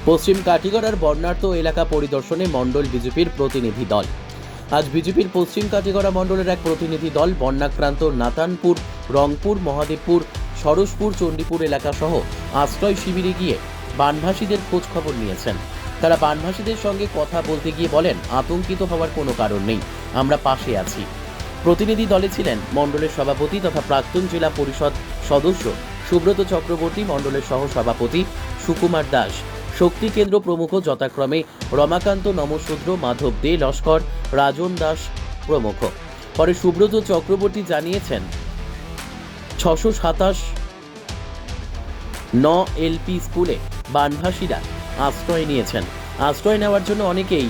পশ্চিম কাটিগড়ার বর্ণাঢ্য এলাকা পরিদর্শনে মণ্ডল বিজেপির প্রতিনিধি দল। আজ বিজেপির পশ্চিম কাটিগড়া মণ্ডলের এক প্রতিনিধি দল বন্যাক্রান্ত নাতানপুর, রংপুর, মহাদেবপুর, সরসপুর, চণ্ডীপুর এলাকা সহ আশ্রয় শিবিরে গিয়ে বানভাসীদের খোঁজ খবর নিয়েছেন। তারা বানভাসীদের সঙ্গে কথা বলতে গিয়ে বলেন, আতঙ্কিত হওয়ার কোনো কারণ নেই, আমরা পাশে আছি। প্রতিনিধি দলে ছিলেন মণ্ডলের সভাপতি তথা প্রাক্তন জেলা পরিষদ সদস্য সুব্রত চক্রবর্তী, মণ্ডলের সহ সভাপতি সুকুমার দাস, শক্তি কেন্দ্র প্রমুখ যথাক্রমে রমাকান্ত নমশূদ্র, মাধব দে লস্কর, রাজন দাস প্রমুখ। পরে সুব্রত চক্রবর্তী জানিয়েছেন 627 এলপি স্কুলে বানভাসীরা আশ্রয় নিয়েছেন। আশ্রয় নেওয়ার জন্য অনেকেই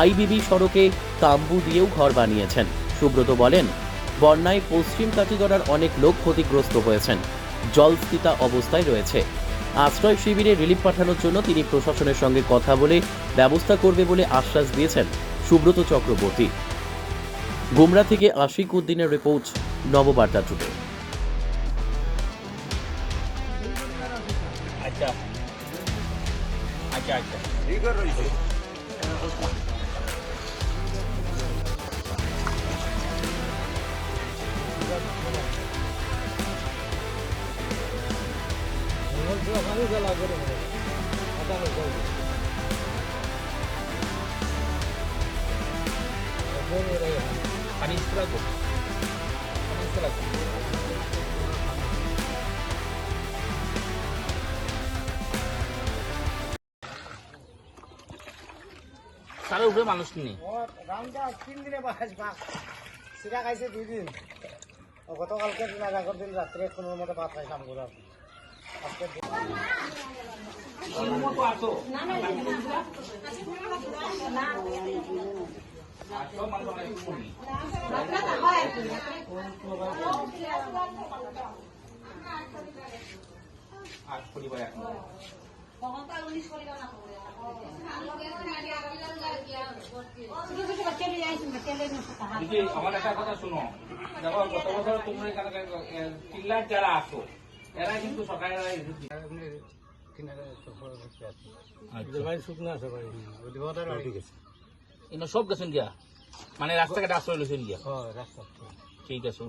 আইবিবি সড়কে তাম্বু দিয়েও ঘর বানিয়েছেন। সুব্রত বলেন, বন্যায় পশ্চিম কাটিগড়ার অনেক লোক ক্ষতিগ্রস্ত হয়েছেন, জলস্থিতা অবস্থায় রয়েছে। আশ্রয় শিবিরে রিলিফ পাঠানোর জন্য তিনি প্রশাসনের সঙ্গে কথা বলে ব্যবস্থা করবে বলে আশ্বাস দিয়েছেন সুব্রত চক্রবর্তী। গুমরা থেকে আশিক উদ্দিনের রিপোর্ট, নববার্তা টুডে। अच्छा अच्छा अच्छा ठीक है रही पानी इस तरह को সারা উপরে মানুষ নেই। রামটা 3 দিনে সিরা খাইছে 2 দিন। গতকালকে দিন আগের দিন রাত্রে কোনো মতো ভাত খাই কাম করে আজকে আমার একটা কথা শুনো, দেখো গত বছর তোমরা এখানে চিল্লার যারা আসো এরা কিন্তু সকালে শুকনো আছে ভাই ঠিক আছে সব গেছেন গিয়া, মানে রাস্তাঘাটে আশ্রয় লইছেন গিয়া। রাস্তা ঠিক আছে।